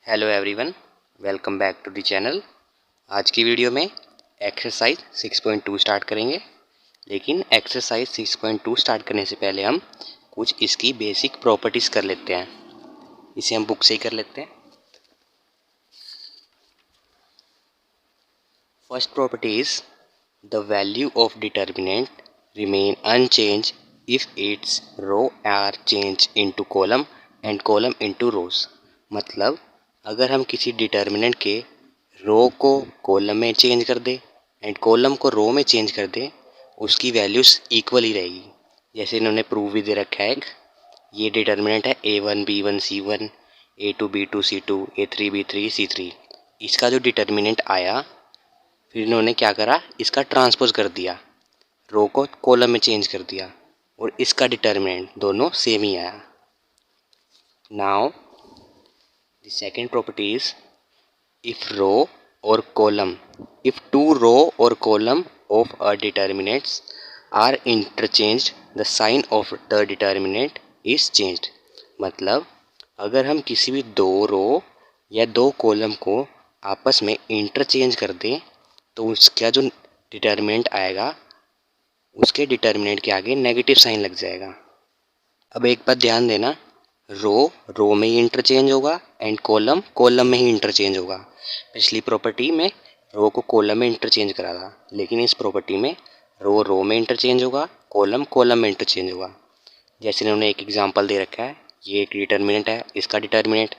Hello everyone, welcome back to the channel. आज की video में एक्सरसाइज 6.2 स्टार्ट करेंगे। लेकिन एक्सरसाइज 6.2 स्टार्ट करने से पहले हम कुछ इसकी बेसिक प्रॉपर्टीज़ कर लेते हैं। इसे हम बुक से ही कर लेते हैं। First property is the value of determinant remain unchange if its row are change into column and column into rows. मतलब अगर हम किसी डिटर्मिनेंट के रो को कॉलम में चेंज कर दे एंड कॉलम को रो में चेंज कर दे, उसकी वैल्यूज इक्वल ही रहेगी। जैसे इन्होंने प्रूव भी दे रखा है, ये डिटर्मिनेंट है A1 B1 C1, A2 B2 C2, A3 B3 C3। इसका जो डिटर्मिनेंट आया, फिर इन्होंने क्या करा, इसका ट्रांसपोज कर दिया, रो को कॉलम में चेंज कर दिया और इसका डिटर्मिनेंट दोनों सेम ही आया। Now the second property is if two row or column of a determinants are interchanged, the sign of the determinant is changed। मतलब अगर हम किसी भी दो रो या दो कॉलम को आपस में इंटरचेंज कर दें तो उसका जो डिटर्मिनेंट आएगा, उसके डिटर्मिनेंट के आगे नेगेटिव साइन लग जाएगा। अब एक बात ध्यान देना, रो में ही इंटरचेंज होगा एंड कॉलम कॉलम में ही इंटरचेंज होगा। पिछली प्रॉपर्टी में रो को कॉलम में इंटरचेंज करा था, लेकिन इस प्रॉपर्टी में रो में इंटरचेंज होगा, कॉलम कॉलम में इंटरचेंज होगा। जैसे इन्होंने एक एग्जांपल दे रखा है, ये एक डिटर्मिनेंट है, इसका डिटर्मिनेंट।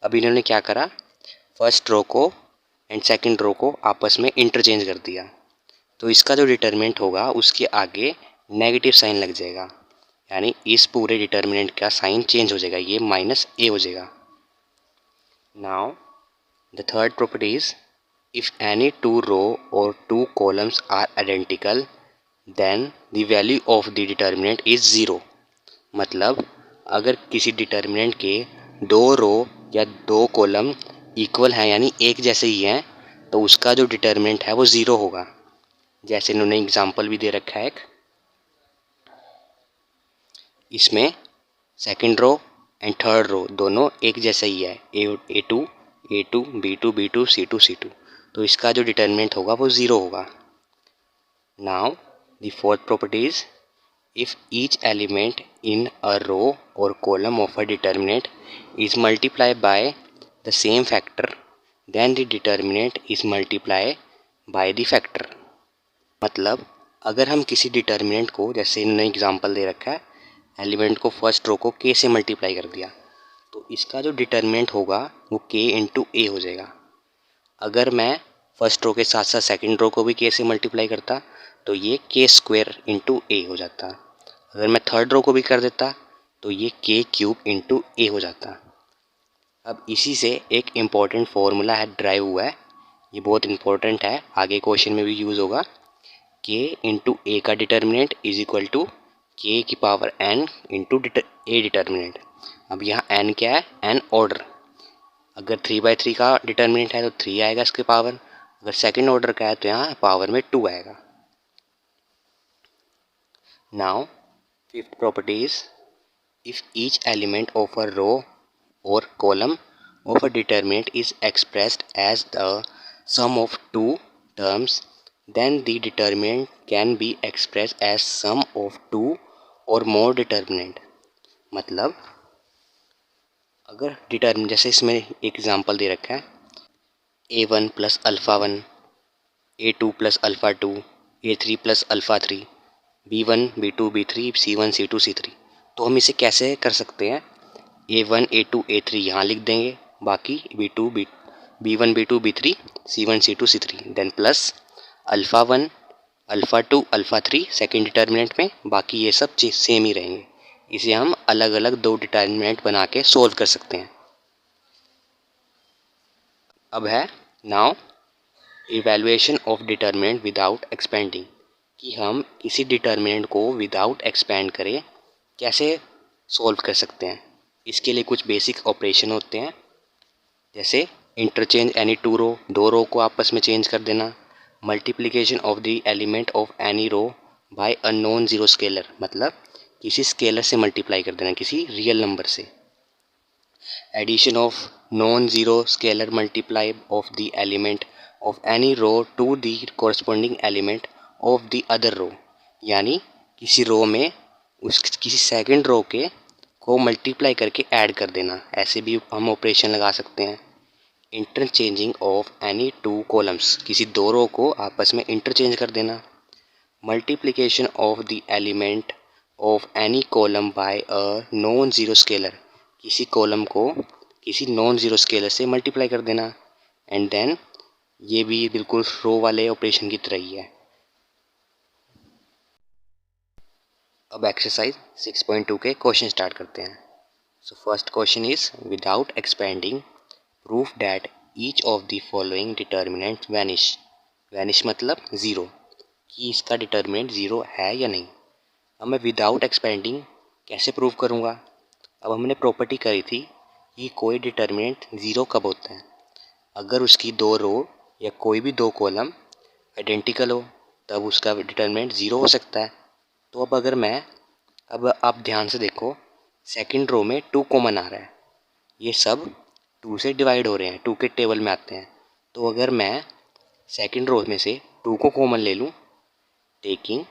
अब इन्होंने क्या करा, फर्स्ट रो को एंड सेकेंड रो को आपस में इंटरचेंज कर दिया, तो इसका जो डिटर्मिनेंट होगा उसके आगे नेगेटिव साइन लग जाएगा, यानी इस पूरे डिटर्मिनेंट का साइन चेंज हो जाएगा, ये -a हो जाएगा। Now the third property is if any two row और two columns are identical then the value of the determinant is 0। मतलब अगर किसी डिटर्मिनेंट के दो रो या दो कॉलम इक्वल हैं, यानी एक जैसे ही हैं, तो उसका जो डिटर्मिनेंट है वो 0 होगा। जैसे इन्होंने एग्जाम्पल भी दे रखा है, इसमें second row and third row दोनों एक जैसा ही है, A2 B2 B2 C2, तो इसका जो डिटर्मिनेंट होगा वो 0 होगा। Now the fourth property is if each element in a row और column of a determinant is multiply by the same factor then the determinant is multiply by the factor. मतलब अगर हम किसी डिटर्मिनेंट को, जैसे इन्होंने एग्जांपल दे रखा है, एलिमेंट को फर्स्ट रो को k से मल्टीप्लाई कर दिया, तो इसका जो डिटर्मिनेंट होगा वो k इंटू a हो जाएगा। अगर मैं फर्स्ट रो के साथ साथ सेकंड रो को भी k से मल्टीप्लाई करता तो ये k² इंटू a हो जाता। अगर मैं थर्ड रो को भी कर देता तो ये k³ इंटू a हो जाता। अब इसी से एक इम्पॉर्टेंट फॉर्मूला है, ड्राइव हुआ है, ये बहुत इम्पोर्टेंट है, आगे क्वेश्चन में भी यूज़ होगा। k इंटू a का determinant is equal to k की power n into a determinant. अब यहाँ n क्या है, n ऑर्डर। अगर 3/3 का डिटर्मिनेंट है तो 3 आएगा इसके पावर, अगर सेकंड ऑर्डर का है तो यहाँ पावर में 2 आएगा। Now fifth property is if each element of a row और column of a determinant is expressed as the sum of two terms then the determinant can be expressed as sum of two or more determinant। मतलब अगर determinant, जैसे इसमें एक example दे रखा है, A1 plus alpha 1, A2 plus alpha 2, A3 plus alpha 3, B1 B2 B3 C1 C2 C3। तो हम इसे कैसे कर सकते हैं, A1 A2 A3 यहाँ लिख देंगे, बाकी B1 B2 B3 C1 C2 C3, then plus alpha 1 alpha 2 alpha 3 second determinant में, बाकी ये सब चीज़ सेम ही रहेंगे। इसे हम अलग अलग दो डिटर्मिनेंट बना के सोल्व कर सकते हैं। अब है now evaluation of determinant without expanding, कि हम किसी डिटर्मिनेंट को विदाउट एक्सपेंड करें कैसे सोल्व कर सकते हैं। इसके लिए कुछ बेसिक ऑपरेशन होते हैं, जैसे इंटरचेंज एनी टू रो, दो रो को आपस में चेंज कर देना, multiplication of the element of any row by a non zero scalar, मतलब किसी स्केलर से मल्टीप्लाई कर देना, किसी रियल नंबर से, addition of non zero scalar multiply of the element of any row to the corresponding element of the other row, यानी किसी रो में उस किसी सेकंड रो के को मल्टीप्लाई करके ऐड कर देना। ऐसे भी हम ऑपरेशन लगा सकते हैं। Interchanging of any two columns, किसी दो रो को आपस में इंटरचेंज कर देना। Multiplication of the element of any column by a non zero scalar, किसी कॉलम को किसी नॉन ज़ीरो स्केलर से मल्टीप्लाई कर देना। एंड देन ये भी बिल्कुल रो वाले ऑपरेशन की तरह ही है। अब एक्सरसाइज 6.2 के क्वेश्चन स्टार्ट करते हैं। So first question is without expanding proof that each of the following determinant vanish. Vanish मतलब ज़ीरो, कि इसका डिटर्मिनेंट ज़ीरो है या नहीं। अब मैं विदाउट एक्सपेंडिंग कैसे प्रूव करूँगा। अब हमने प्रॉपर्टी करी थी कि कोई डिटर्मिनेंट ज़ीरो कब होता है, अगर उसकी दो रो या कोई भी दो कॉलम आइडेंटिकल हो, तब उसका डिटर्मिनेंट ज़ीरो हो सकता है। तो अब अगर मैं अब आप ध्यान से देखो, सेकंड रो में टू कॉमन आ रहा है, ये सब टू से डिवाइड हो रहे हैं, टू के टेबल में आते हैं। तो अगर मैं सेकंड रो में से टू को कॉमन ले लूँ, taking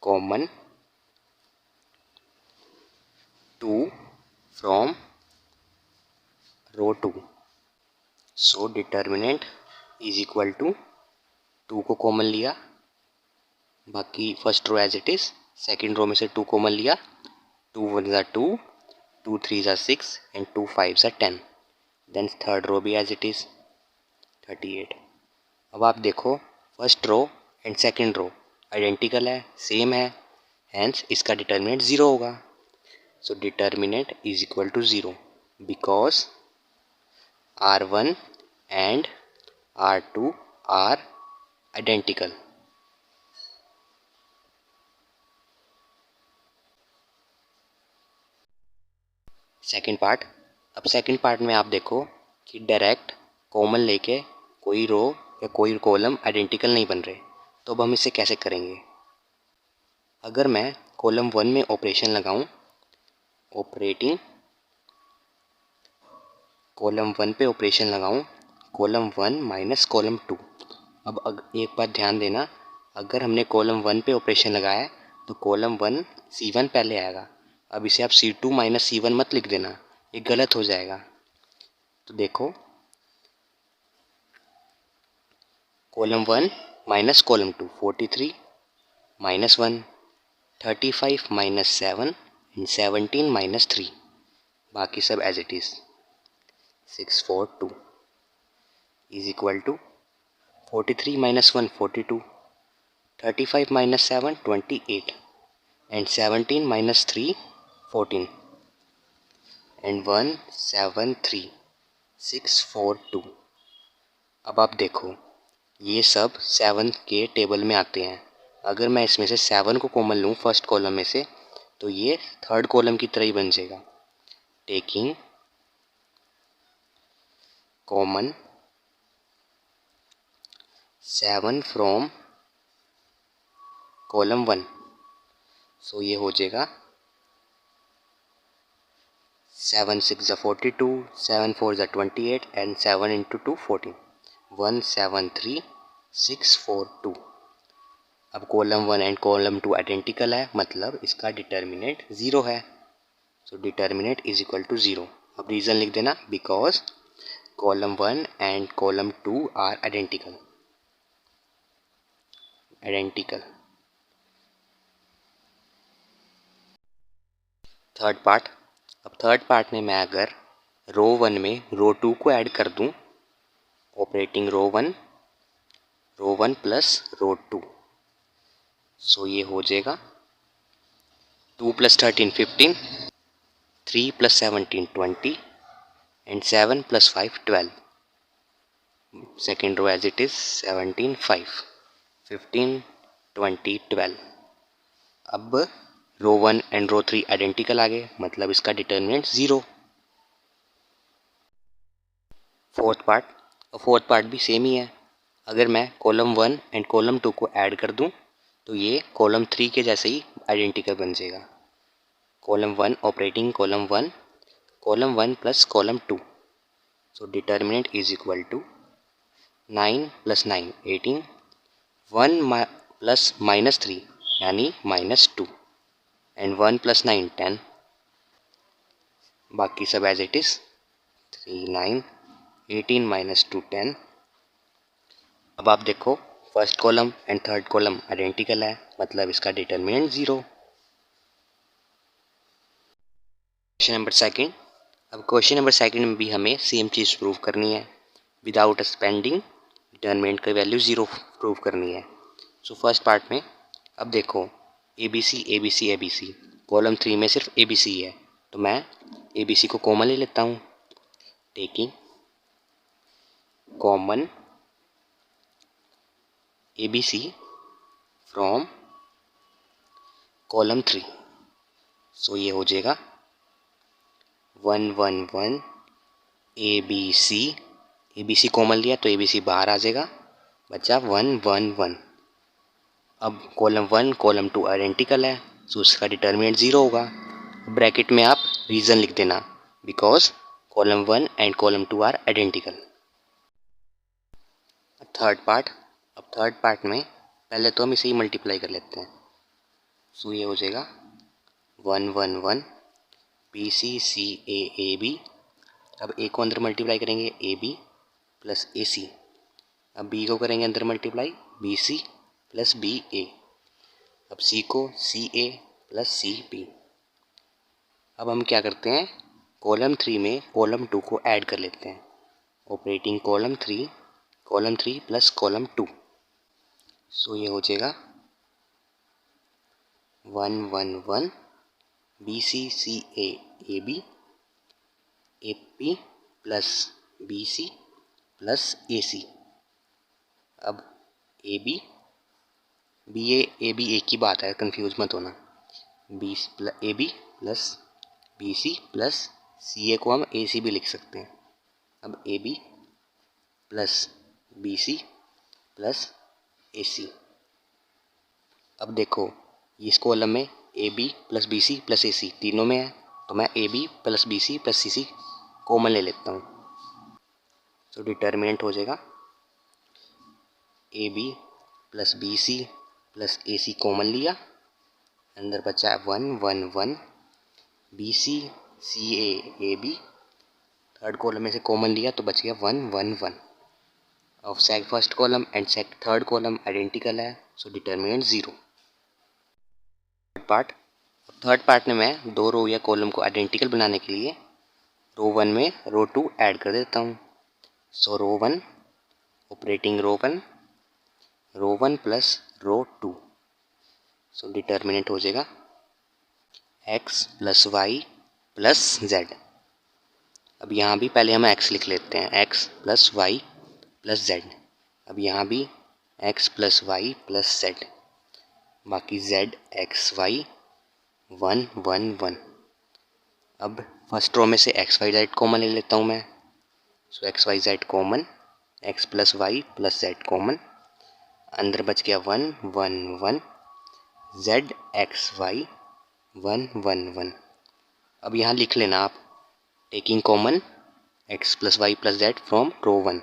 common two from row two, so determinant is equal to two को कॉमन लिया, बाकी first row as it is, second row में से टू कॉमन लिया, टू वन ज़ा टू, टू थ्री ज़ा सिक्स एंड टू फाइव ज़ा 10। Then third row भी एज इट इज़ 38। अब आप देखो first row and second row identical है, सेम है, हैंस इसका डिटर्मिनेंट ज़ीरो होगा। So determinant is equal to zero because R1 and R2 are identical. Second part. अब सेकंड पार्ट में आप देखो कि डायरेक्ट कॉमन लेके कोई रो या कोई कॉलम आइडेंटिकल नहीं बन रहे। तो अब हम इसे कैसे करेंगे। अगर मैं कॉलम वन में ऑपरेशन लगाऊं, ऑपरेटिंग कॉलम वन पे ऑपरेशन लगाऊं, column one minus column to. अब एक बात ध्यान देना, अगर हमने कॉलम वन पे ऑपरेशन लगाया है तो कॉलम वन C1 पहले आएगा। अब इसे आप C2 माइनस C1 मत लिख देना, ये गलत हो जाएगा। तो देखो column one minus column two, 43 minus 1, 35 minus 7 and 17 minus 3, बाकी सब as it is 642 is equal to 43 minus 1 42, 35 minus 7 28 and 17 minus 3 14 and 173 642। अब आप देखो ये सब 7 के टेबल में आते हैं। अगर मैं इसमें से 7 को कॉमन लूँ फर्स्ट कॉलम में से, तो ये थर्ड कॉलम की तरह ही बन जाएगा। Taking common 7 from column one, so ये हो जाएगा 7 6 ज़ा 42, 7 4 ज़ा 28 एंड 7 इंटू 2 14, 173 642। अब column one and column two identical है, मतलब इसका डिटर्मिनेंट ज़ीरो है। So determinant is equal to zero. अब रीज़न लिख देना, because column one and column two are identical. Third part. अब थर्ड पार्ट में मैं अगर रो वन में रो टू को ऐड कर दूं, operating row one plus row two, so ये हो जाएगा 2 + 13 15, 3 + 17 20 and 7 + 5 12। Second row as it is 17 5 15 20 12। अब row one and row three identical आ गए, मतलब इसका डिटर्मिनेंट ज़ीरो। फोर्थ पार्ट भी सेम ही है। अगर मैं column one and column two को ऐड कर दूं, तो ये कॉलम थ्री के जैसे ही आइडेंटिकल बन जाएगा। Column one operating column one column 1 plus column 2. So determinant is equal to 9 plus 9 18, 1 plus minus 3 यानी minus 2 and 1 plus 9 10. बाकी सब एज इट इज़ 3 9 18 minus 2 10. अब आप देखो first column and third column identical है, मतलब इसका डिटर्मिनेंट 0. Question number second. अब क्वेश्चन नंबर सेकंड में भी हमें सेम चीज़ प्रूव करनी है. विदाउट स्पेंडिंग डिटर्मिनेंट का वैल्यू 0 प्रूव करनी है. सो फर्स्ट पार्ट में अब देखो ए बी सी कॉलम 3 में सिर्फ ए बी सी है, तो मैं ए बी सी को कॉमन ले लेता हूँ. Taking common A B C from column 3. So ये हो जाएगा 1 1 1 ए बी सी कॉमन लिया तो ए बी सी बाहर आ जाएगा, बचा 1 1 1. अब कॉलम 1 कॉलम 2 आइडेंटिकल है, सो उसका डिटर्मिनेंट 0 होगा. ब्रैकेट में आप रीज़न लिख देना because column 1 and column 2 are identical. Third part. अब थर्ड पार्ट में पहले तो हम इसे ही मल्टीप्लाई कर लेते हैं. सो ये हो जाएगा 1 1 1 बी सी ए बी. अब ए को अंदर मल्टीप्लाई करेंगे ए बी प्लस ए सी. अब बी को करेंगे अंदर multiply B C plus B A. अब सी को सी ए प्लस सी बी. अब हम क्या करते हैं, कॉलम 3 में कॉलम 2 को ऐड कर लेते हैं. Operating column 3 plus column 2. So ये हो जाएगा 1 1 1 B C A B plus B C plus A C. अब ए बी एक ही बात है, कंफ्यूज मत होना. A B plus B C plus C A को हम ए सी भी लिख सकते हैं. अब A B plus B C plus A C. अब देखो इस कॉलम में A B plus B C plus A C तीनों में है, तो मैं A B plus B C plus C C common ले लेता हूँ. तो डिटर्मिनेंट हो जाएगा A B plus B C plus A C common लिया, अंदर बचा है 1 1 1 B C A B. Third column में से कॉमन लिया तो बच गया 1 1 1. अब first column and third column identical है, सो डिटर्मिनेंट 0. थर्ड पार्ट में मैं दो रो या कॉलम को आइडेंटिकल बनाने के लिए रो 1 में रो 2 ऐड कर देता हूँ. So row 1 operating row 1 plus row 2. So determinant हो जाएगा x plus Y plus Z. अब यहाँ भी पहले हम x लिख लेते हैं, x plus Y plus Z. अब यहाँ भी x plus Y plus Z, बाकी z x y 1 1 1. अब फर्स्ट रो में से x y z कॉमन ले लेता हूँ मैं. So x y z common, x plus Y plus z common, अंदर बच गया 1 1 1 z x y 1 1 1. अब यहाँ लिख लेना आप taking common x plus Y plus Z from row 1.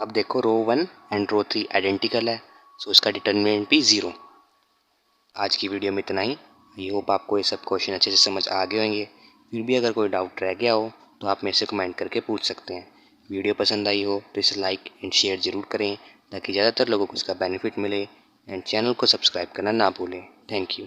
अब देखो रो 1 एंड रो 3 आइडेंटिकल है, सो इसका डिटर्मिनेंट भी 0. आज की वीडियो में इतना ही. आई होप आपको ये सब क्वेश्चन अच्छे से समझ आ गए होंगे. फिर भी अगर कोई डाउट रह गया हो तो आप मेरे से कमेंट करके पूछ सकते हैं. वीडियो पसंद आई हो तो इसे लाइक एंड शेयर ज़रूर करें ताकि ज़्यादातर लोगों को इसका बेनिफिट मिले, एंड चैनल को सब्सक्राइब करना ना भूलें. Thank you.